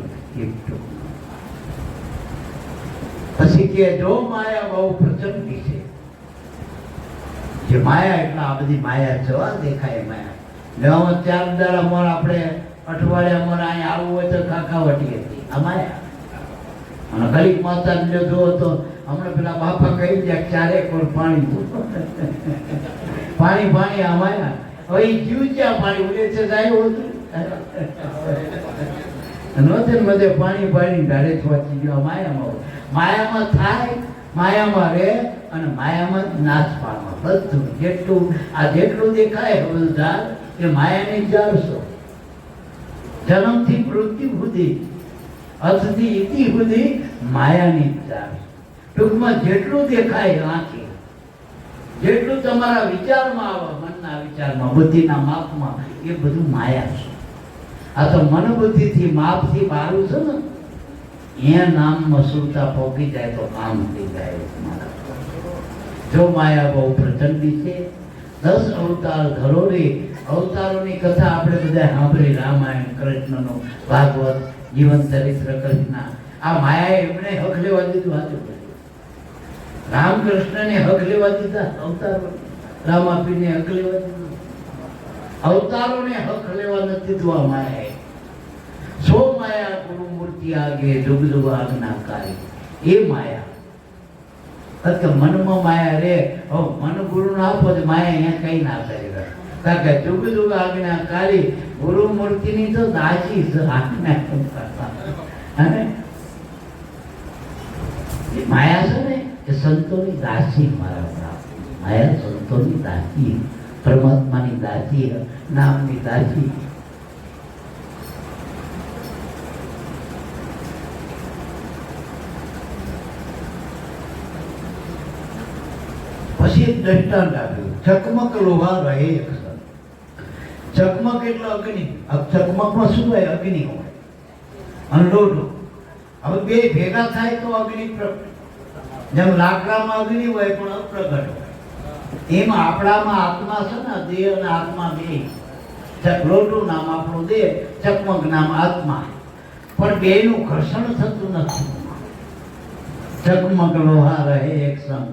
પછી કે જો માયા બહુ પ્રચંડ છે. જે માયા એટલે આ બધી માયા જવા દેખાય. માયા 4 દાડા મોર આપણે અઠવાડિયા મોર અહીંયા આવવું હોય તો કાકાવટી હતી આ માયા. અને ગરીબ માતા જો તો હમણાં પેલા બાપા કહી જાય 4 એકર પાણી પાણી આ માયા. હવે એ જીવ ક્યાં પાણી ઉડે છે જાય નોતે બધે પાણી ઢાળે પહોંચી ગયો. માયામાં થાય માયામાં રહે અને માયામાં જ નાશ પામે બધું. જેટલું દેખાય હવલદાર એ માયાની જાળસો. જન્મથી મૃત્યુ સુધી, અર્થથી ઇતિ સુધી માયાની જાળ. ટૂંકમાં જેટલું દેખાય આંખે, જેટલું તમારા વિચારમાં આવે, મનના વિચારમાં, બુદ્ધિના માપમાં, એ બધું માયા છે. આ તો મન બુદ્ધિથી માપથી બારું છે ને, એ નામમાં સુરતા પોકી જાય તો કામ થઈ જાય. જો માયા બહુ પ્રચંડી છે. 10 અવતાર ધરો રે. અવતારોની કથા આપણે બધા સાંભળી, રામાયણ, કૃષ્ણનો, ભાગવત, જીવન ચરિત્ર કૃષ્ણ. આ માયાએ એમણે હક લેવા દીધું. હાથું રામકૃષ્ણને હક લેવા દીધા અવતારો, રામાપીને હક લેવા દીધું. અવતારોને હક લેવા નથી દીધું આ માયાએ. સો માયા ગુરુ મૂર્તિ આગે જુગ જુગ આજ્ઞાકારી. એ માયા કે મનમાં માયા રે. મન ગુરુ ના આપો તો માયા અહીંયા કઈ ના કરે. કારણ કે જુગ જુગ આજ્ઞાકારી ગુરુ મૂર્તિની તો દાસી આજ્ઞા કરતા. અને એ માયા છે ને એ સંતોની દાસી. મારા માયા સંતોની દાસી, પરમાત્માની દાસી, નામની દાસી. પછી એક દ્રષ્ટાંત આપ્યું. ચકમક લોહા રહે એક સંગ. ચકમક એટલે અગ્નિ. ચકમકમાં શું હોય? અગ્નિ હોય, અંડોડો. હવે બે ભેગા થાય તો અગ્નિ પ્રગટ. જેમ લાકડામાં અગ્નિ હોય પણ અપ્રગટ હોય, એમ આપણામાં આત્મા છે ને, દેહ અને આત્મા બે. ચકલોટું નામ આપણું દેહ, ચકમક નામ આત્મા. પણ બેનું ઘર્ષણ થતું નથી. ચકમક લોહા રહે એક સંગ.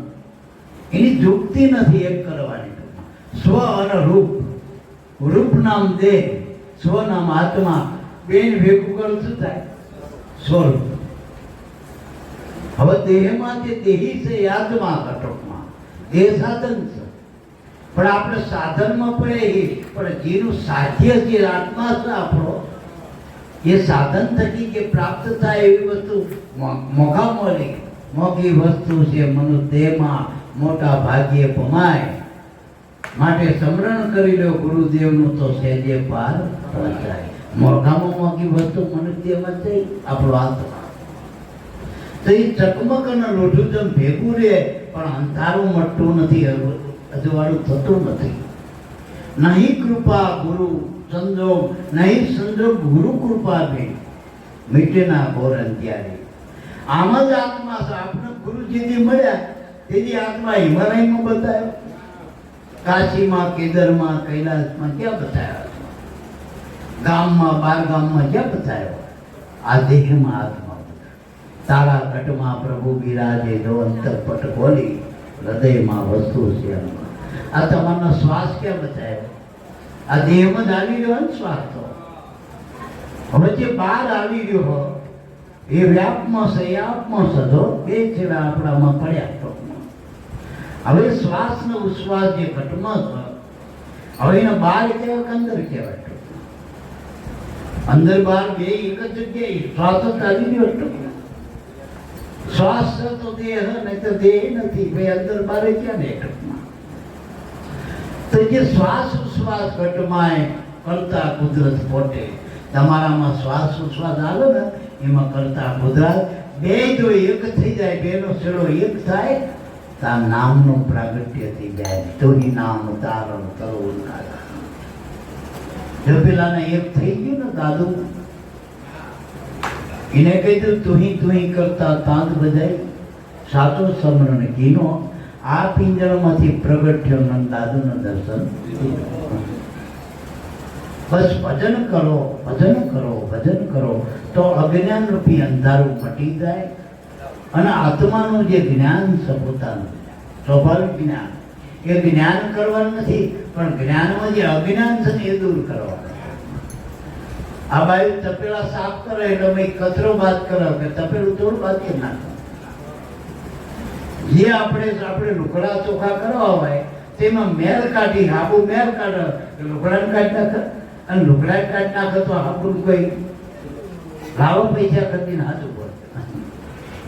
એની યુક્તિ નથી એક કરવાની. સ્વ અને રૂપ. રૂપ નામ દેહ, સ્વ નામ આત્મા. બેન ભેગું કરું શું થાય? સ્વરૂપ. હવે દેહમાં જે દેહી છે એ આત્મા ઘટકમાં. દેહ સાધન છે, પણ આપણે સાધનમાં પડે. પણ જેનું સાધ્ય જે આત્મા છે આપણો, એ સાધન થકી જે પ્રાપ્ત થાય એવી વસ્તુ મોઘા મળે. મોઘી વસ્તુ છે મનુષ્ય દેહમાં મોટા ભાગ્યે પમાય. માટે સ્મરણ કરી લો ગુરુદેવનું તો સહેજે પાર પહોંચાય. મોઘામાં મોઘી વસ્તુ મનુષ્ય દેહમાં જઈ આપણો આત્મા. તો એ ચકમક અને લોઢું જેમ ભેગું રહે પણ અંધારું મટતું નથી, અજવાળું થતું નથી. નહીં કૃપા ગુરુ સંજોગ, નહીં સંજોગ ગુરુ કૃપા બે મીટેના ઘોર અંધિયારે. આમ જ આત્મા છે. આપણે ગુરુજીથી મળ્યા તેથી આત્મા હિમાલયમાં બતાવ્યો, કાશીમાં, કેદારમાં, કૈલાસમાં ક્યાં બતાવ્યો? ગામમાં, બાર ગામમાં ક્યાં બતાવ્યો? આ દેહમાં આત્મા. તારા ઘટમાં પ્રભુ બિરાજે, જો અંતરપટ ખોલી હૃદયમાં વસ્તુ છે. આ તમારો શ્વાસ ક્યાં બતાવ્યો? આ દેહમાં જ આવી રહ્યો ને શ્વાસ. તો હવે જે બહાર આવી રહ્યો હો એ વ્યાપમાં છે, એ આપમાં સધો બે છેડા આપણામાં પડ્યા. હવે શ્વાસ ને ઉશ્વાસ જે ઘટમાં છે, હવે એને બહાર કહેવાય, અંદર કહેવાય. અંદર બહાર બે એક જ જગ્યાએ શ્વાસ જ આવી રહ્યો. શ્વાસ છે તો દેહ, નહીં તો દેહ નથી. ભાઈ અંદર બહાર ક્યાં ને ઘટમાં. તો જે શ્વાસ ઉશ્વાસ ઘટમાં કરતા કુદરત પોતે. તમારામાં શ્વાસ ઉશ્વાસ આવે ને એમાં કરતા કુદરત બે જો એક થઈ જાય, બેનો છેડો એક થાય તો નામનું પ્રાગટ્ય થઈ જાય. તોહી નામ તારણ તરો નારા. જો પેલાને એક થઈ ગયું ને દાદુ, એને કીધું તુહી તુહી કરતા તાંદ બજાય સાચો સમરણ કીનો. આ પિંજરમાંથી પ્રગટ્યો નંદ દાદુનું દર્શન. બસ ભજન કરો, ભજન કરો, ભજન કરો તો અજ્ઞાન રૂપી અંધારું મટી જાય અને આત્માનું જે જ્ઞાન છે પોતાનું સ્વાભાવિક જ્ઞાન, એ જ્ઞાન કરવાનું નથી, પણ જ્ઞાનમાં જે અજ્ઞાન છે ને એ દૂર કરવાનું. આ બાજુ તપેલા સાફ કરે એટલે ભાઈ કચરો બાદ કરો કે તપેલું થોડું બાદ કે નાખો. જે આપણે લુગડા ચોખ્ખા કરવા હોય તેમાં મેલ કાઢી, હાબુ મેલ કાઢો લુગડાને કાઢી નાખે, અને લુગડા કાઢી નાખે તો હાબુ કોઈ લાવો પૈસા કરીને હાથું બોલ.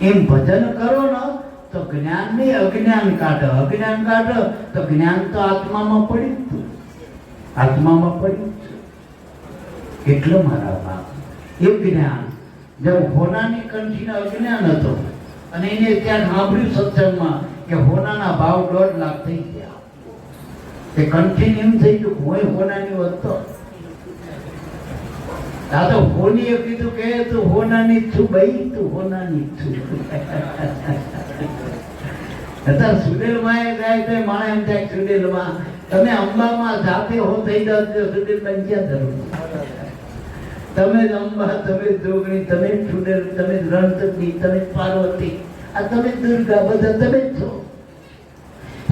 એમ ભજન કરો ને તો જ્ઞાન નહીં અજ્ઞાન કાઢો. અજ્ઞાન કાઢો તો જ્ઞાન તો આત્મામાં પડ્યું જ હતું. આત્મામાં પડ્યું છે. એટલો મારા બાપ એ જ્ઞાન જેમ હોનાની કંઠીનો અજ્ઞાન હતો અને એને ત્યાં સાંભળ્યું સત્સંગમાં કે હોનાના ભાવ 1.5 લાખ થઈ ગયા. તે કંઠીને એમ થઈ ગયું હું હોનાની વધતો. આ તો હોનીએ કીધું કે તું હોનાની છું ભાઈ, તું હોનાની છું. અત્યારે સુડેલમાં એ જાય તો માણસ એમ થાય સુડેલમાં તમે અંબામાં જાતે હો થઈ જાવ તો સુડેલ બન્યા ધરો. તમે જ અંબા, તમે જ જોગણી, તમે જ સુડેલ, તમે જ રણતંડી, તમે જ પાર્વતી, આ તમે જ દુર્ગા, બધા તમે જ છો.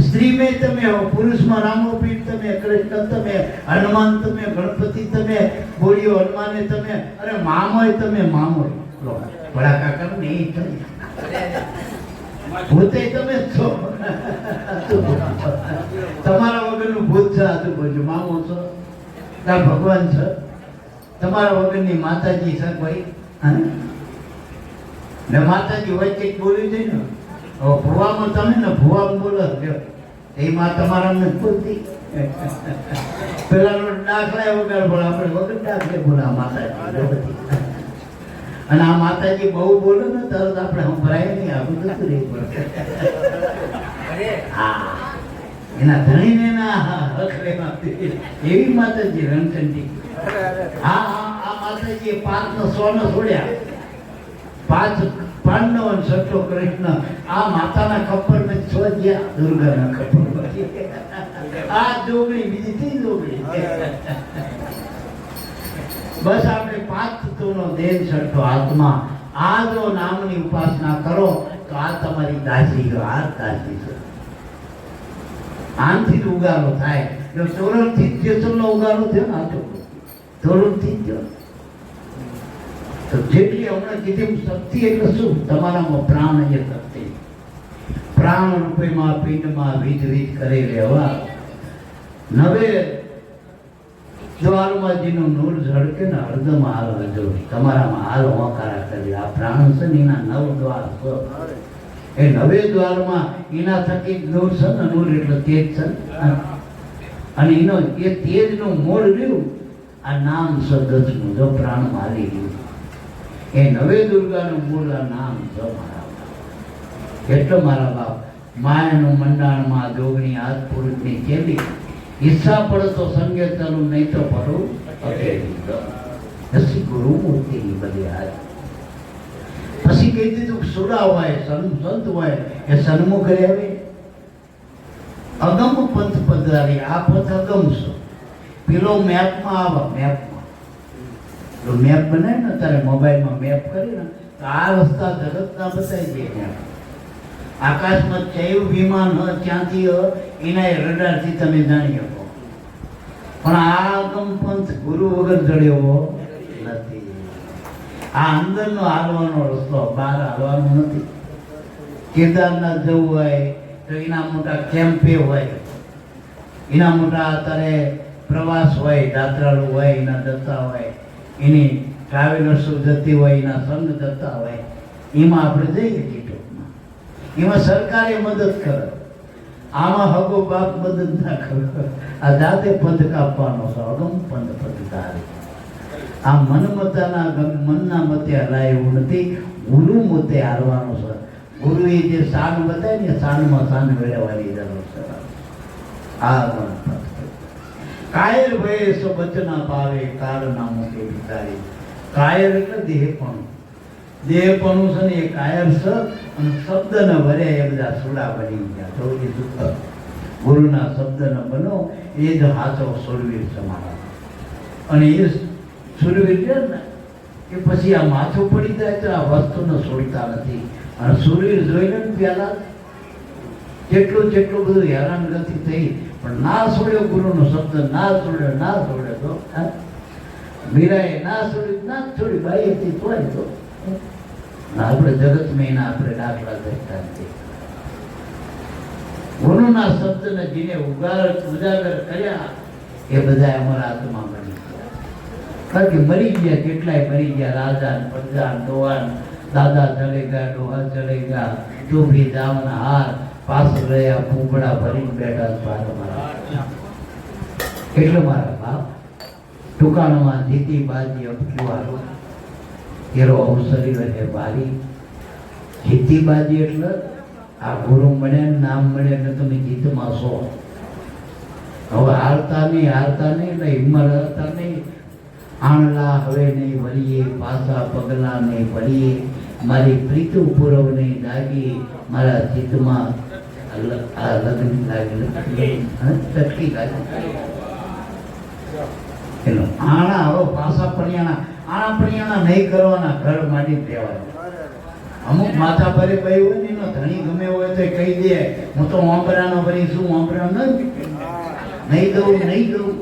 સ્ત્રીમાં તમે હો, પુરુષમાં રામો પીઠ તમે, કૃષ્ણ તમે, હનુમાન તમે, ગણપતિ તમે, બોલીઓ હનુમાને તમે, અરે મામોય તમે, મામોય ભડા કાકા ને એ તમે ભૂતે તમે જ છો. તમારા વગરનું ભૂત છે આજુબાજુ, મામો છો, તાર ભગવાન છે. તમારા વગરની માતાજી છે ભાઈ, ને માતાજી વચ્ચે બોલી જાય ને ભુવામાં તમે ને ભુવામાં બોલો એ માં તમારા ને બોલતી. પેલા દાખલા વગર બોલે, આપણે વગર દાખલે બોલા માતાજી. અને આ માતાજી બહુ બોલે ને તરત આપણે સંભળાય નહીં, આવું જતું રહી પડે. હા એના ધણીને ના હક લેવા એવી માતાજી રણચંડી. હા હા આ માતાજીએ 5 સોનો છોડ્યા, 5 પાંડવ અને 6 કૃષ્ણ. આ માતાના ખપ્પર મેં છોડ્યા, દુર્ગાના ખપ્પર. આ જોગણી બીજી 3 જોગણી. બસ આપણે 5 તત્વનો દેહ છઠ્ઠો આત્મા. આ જો નામની ઉપાસના કરો તો આ તમારી દાસી, આ દાસી છે. આનથી જ ઉગારો થાય. જો તોરણથી જ જેસરનો ઉગારો થયો ને, આ તોરણથી જ થયો. તો જેટલી હમણાં કીધી શક્તિ એટલે શું? તમારામાં પ્રાણ એ શક્તિ. પ્રાણ રૂપેમાં પિંડમાં વીજ વીજ કરી રહેવા. નવે દ્વારમાં જેનું નૂર ઝળકે ને હરદમ હાલ હજો, તમારામાં હાલ હોકારા કરી. આ પ્રાણ છે ને એના 9 દ્વાર છે. એ 9 દ્વારમાં એના થકી નૂર છે ને, નૂર એટલે તેજ છે. અને એનો એ તેજનું મૂળ રહ્યું આ નામ છે 10મું. જો પ્રાણ મારી ગયું એ 9 દુર્ગાનું મૂળ આ નામ છે મારા બાપ. એટલો મારા બાપ માયાનું મંડાણમાં જોગણી હાથ પુરુષની કેલી. ઈચ્છા પડે તો સંગે ચાલુ, નહીં તો પડું અકેલી. ગુરુ મૂર્તિની બધી હાથ. પછી કહી દીધું સુરા હોય, સંત હોય એ સન્મુખ આવે. અગમ પંથ પધારી. આ પંથ અગમ છે. પેલો મેપમાં આવે, મેપમાં મેપ બનાય ને તારે મોબાઈલમાં મેપ કરી ને તો આ રસ્તા જગતના બતાવી દે. આકાશમાં ચૈવ વિમાન ક્યાંથી એના રડારથી તમે જાણી શકો. પણ આ અગમ પંથ ગુરુ વગર જડ્યો નથી. આ અંદરનો હાલવાનો રસ્તો, બહાર હાલવાનો નથી. કેદારનાથ જવું હોય તો એના મોટા કેમ્પે હોય, એના મોટા અત્યારે પ્રવાસ હોય, યાત્રાળુ હોય, એના જતા હોય, એની ટ્રાવેલર્સો જતી હોય, એના સંઘ જતા હોય, એમાં આપણે જઈએ ટિકિટમાં. એમાં સરકારે મદદ કરે, આમાં હગો બાપ મદદ ના કરે. આ જાતે પંથ કાપવાનો છે. અગમ પંથ પથધારી. આ મનમતાના મનના મતે હલાય એવું નથી. ગુરુ મતે હાલવાનો છે. ગુરુએ જે શાન બતાય ને, શાનમાં શાન મેળવવાની જરૂર છે. આ કાયર ભય સો બચના પાવે, કાળ ના મૂકે ભિખારી. કાયર એટલે દેહપણું. દેહપણું છે ને એ કાયર છે. અને શબ્દને ભરે એ બધા સુડા બની ગયા. તો એ દુઃખ ગુરુના શબ્દને બનો એ જ હાચો સુરવીર સમારા. અને એ સુરવીર છે ને એ પછી આ માથું પડી જાય તો આ વસ્તુને છોડતા નથી. અને સુરવીર જોઈને પહેલા જેટલું બધું હેરાનગતિ થઈ પણ ના છોડ્યો ગુરુનો શબ્દ, ના છોડ્યો તો મીરાએ ના છોડી બાઈ હતી તોય તો આપણે જગતમાં એના આપણે દાખલા દેખતા નથી. ગુરુના શબ્દને જેને ઉજાગર કર્યા એ બધા અમારા આત્મા બની ગયા. કારણ કે મરી ગયા, કેટલાય મરી ગયા. રાજા, પ્રજા, ડોવાન, દાદા ચડેગા, ડોહા ચડેગા, ચોભી જામના હાર, પાસ રહ્યા પૂંગડા ભરીને બેઠા બાર મારા. એટલે મારા બાપ દુકાનમાં જીતી બાજી અપક્યું હારું એરો અવસરી રહે બારી. જીતી બાજી એટલે આ ગુરુ મળે નામ મળે એટલે તમે જીતમાં છો. હવે હારતા નહીં એટલે હિંમત હારતા નહીં. આણલા હવે નહીં વળીએ, પાસા પગલા નહીં પડીએ, મારી પ્રીતુ પૂરવ નહીં લાગી, મારા ચિત્તમાં આ લગ્ન લાગી ચટકી લાગી. એનો આણા હવે પાસા પણિયાના નહીં કરવાના, ઘર માંડી દેવાના. અમુક માથા પરે ભાઈ હોય ને એનો ધણી ગમે હોય તો કહી દે હું તો વાંપરાનો ભરી શું વાંપરાનો નહીં દઉં.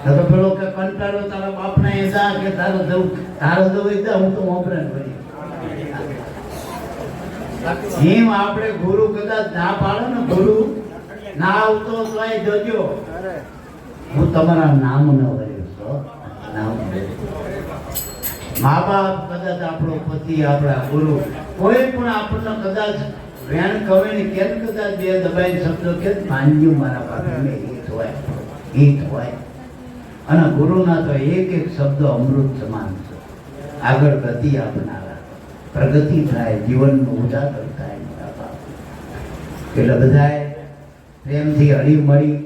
તો પેલો કે કંટાળો તારા બાપને એ દા કે તારો દઉં એ દા, હું તો વાંપરાનો ભરી. એમ આપણે ગુરુ કદાચ ના પાડે ને, ગુરુ ના આવતો તો જોજો હું તમારા નામ ન ભર્યું. મા બાપ કદાચ આપણો પતિ, આપણા ગુરુ, કોઈ પણ આપણને કદાચ વેણ કવે ને કેમ કદાચ બે દબાઈ શબ્દો કે માન્યું મારા પાસે હિત હોય. અને ગુરુના તો એક શબ્દ અમૃત સમાન છે. આગળ ગતિ આપનારા, પ્રગતિ થાય, જીવનનું ઉજાગર થાય મારા બાપ. એટલે બધાએ પ્રેમથી હળી મળી.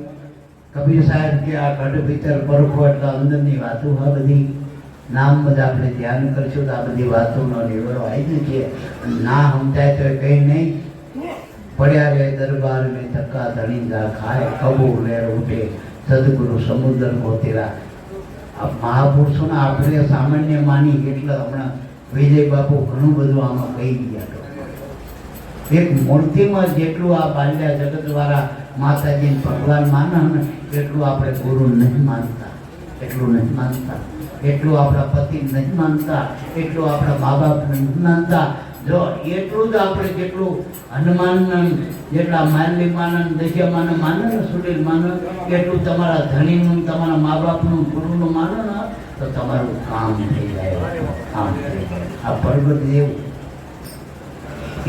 કબીર સાહેબ કે આ ઘટ ભીતર પરખો એટલે અંદરની વાતો આ બધી નામ બધા આપણે ધ્યાન કરશું તો આ બધી વાતોનો નિવેડો આવી જશે. ના સમજાય તો કંઈ નહીં. પડ્યા રે દરબાર ને ધક્કા ધણીંદા ખાય, કબૂર લેર ઉઠે સદગુરુ સમુદ્ર મોતીરા. આ મહાપુરુષોના આપણે સામાન્ય માની એટલે હમણાં વિજય બાપુ ઘણું બધું આમાં કહી ગયા. એક મૂર્તિમાં જેટલું આ બાલ્યા જગત વાળા માતાજી ભગવાન માને ને એટલું આપણે ગુરુ નહીં માનતા, એટલું આપણા પતિ નહીં માનતા, એટલું આપણા મા બાપ નહીં માનતા. જો એટલું જ આપણે જેટલું હનુમાન જેટલા માનલી માનન દશિયામાને માને ને, સુનિલ માને, એટલું તમારા ધણીનું, તમારા મા બાપનું, ગુરુનું માનો ને તો તમારું કામ થઈ જાય. આ પર્વત એવું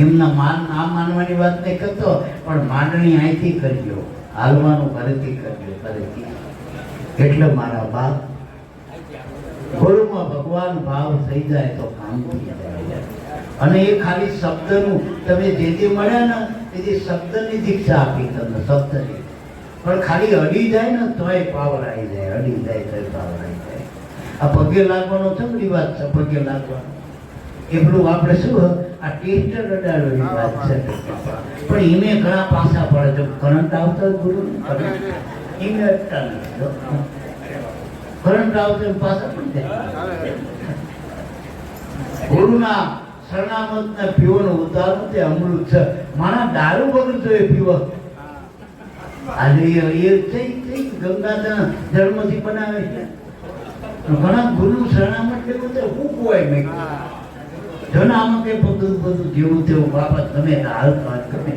એમના ના માનવાની વાત નહીં કરતો, પણ માંડણી અહીંથી કરજો, હાલવાનું ઘરેથી કરજો. એટલે મારા બાપ ગુરુમાં ભગવાન ભાવ થઈ જાય તો કામ થઈ જાય. અને એ ખાલી શબ્દનું તમે જે મળ્યા ને એ શબ્દની દીક્ષા આપી તમને, શબ્દની. પણ ખાલી અડી જાય ને તોય પાવર આવી જાય, અડી જાય તોય પાવર આવી જાય. આ પગે લાગવાનો ચમડી વાત છે, પગે લાગવાનો એટલું આપણે શું આ ટેસ્ટર અડાડવાની વાત છે. પણ એને ઘણા પાસા પડે છે. કરંટ આવતો ગુરુ એને અટતા નથી, કરંટ આવતો પાસા પડી જાય. ગુરુના શરણામત ને પીવાનું ઉતારું તે અમૃત છે. મારા દારૂ વગર તો એ પીવો. આજે એ ગંગા જળમાંથી બનાવે છે. ઘણા ગુરુ શરણામત લેવું તો હું કોઈ મેં જનામાં કે બધું જેવું તેવું બાબા તમે હાલતા ગમે.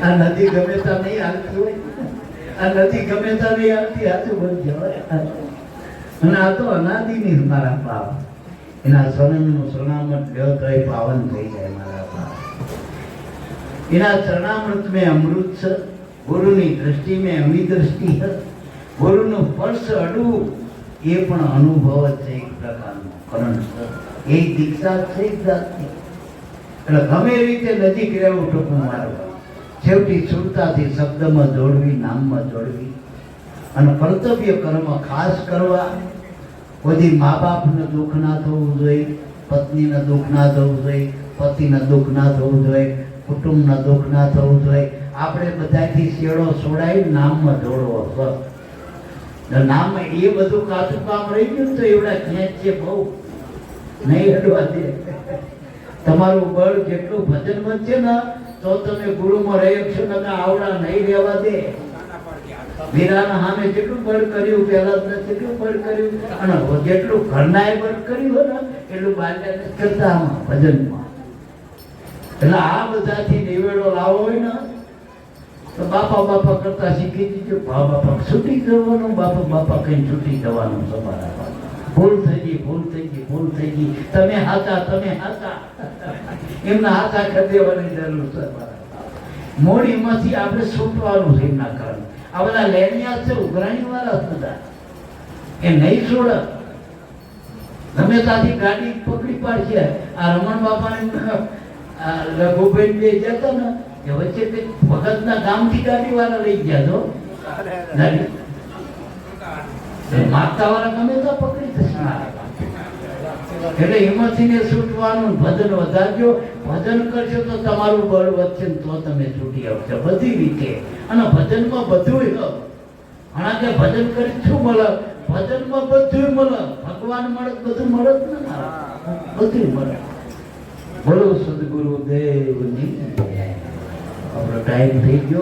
આ નદી ગમે તા નહીં હાલતી હોય, આ નદી ગમે તા નહીં હાલતી, હાથું બંધ જવાય. અને આ તો અનાદિની મારા બાપ, એના શરણનું શરણામત લ્યો તો એ પાવન થઈ જાય મારા બાપ. એના શરણામૃત મેં અમૃત છે, ગુરુની દ્રષ્ટિ મેં અમી દ્રષ્ટિ છે. ગુરુનું સ્પર્શ અડવું એ પણ અનુભવ જ છે, એક પ્રકારનો કરંટ છે, એ દીક્ષા છે એક જાતની. એટલે ગમે એ રીતે નજીક રહેવું ટૂંકું મારું. છેવટી સુરતાથી શબ્દમાં જોડવી, નામમાં જોડવી, અને કર્તવ્ય કર્મ ખાસ કરવા. કોઈ મા બાપને દુઃખ ના થવું જોઈએ, પત્નીને દુઃખ ના થવું જોઈએ, પતિને દુઃખ ના થવું જોઈએ, કુટુંબને દુઃખ ના થવું જોઈએ. આપણે બધાથી શેડો છોડાવી નામમાં જોડવો. નામ એ બધું કાચું કામ રહી ગયું તો એવડા ખેંચ છે બહુ નહીં હડવા દે. તમારું બળ જેટલું ભજન વધશે ને તો તમે ગુરુમાં રહી શકશો, ને આવડા નહીં રહેવા દે. મીરાના સામે જેટલું બળ કર્યું, પહેલા જેટલું બળ કર્યું, અને જેટલું ઘરનાએ બળ કર્યું હોય ને એટલું બાલ્યાને કરતા ભજનમાં. એટલે આ બધાથી નિવેડો લાવો હોય ને તો બાપા કરતા શીખી દીધું. બાપા છૂટી જવાનું, બાપા કઈ છૂટી જવાનું તમારા. ભૂલ થઈ ગઈ, ભૂલ થઈ ગઈ, ભૂલ થઈ ગઈ, તમે હાચા, તમે હાચા. એમના હાચા કરી દેવાની જરૂર છે. મોડીમાંથી આપણે છૂટવાનું છે એમના કારણે. આ બધા લેનિયા છે, ઉઘરાણી વાળા બધા, એ નહીં છોડે. તમે ત્યાંથી ગાડી પકડી પાડશે. આ રમણ બાપાને લઘુભાઈ બે જતા ને એ વચ્ચે કંઈક ભગતના ગામથી ગાડી વાળા લઈ ગયા છો ગાડી માગતા વાળા ગમે તો પકડી થશે. એટલે એમાંથી ને છૂટવાનું, ભજન વધારજો. ભજન કરશો તો તમારું બળ વધશે ને તો તમે છૂટી આવશો બધી રીતે. અને ભજનમાં બધું ઘણા કે ભજન કરી શું મળે? ભજનમાં બધું મળે. ભગવાન મળે, બધું મળે જ ને, બધું મળે. બોલો સદગુરુ દેવની. આપણો ટાઈમ થઈ ગયો.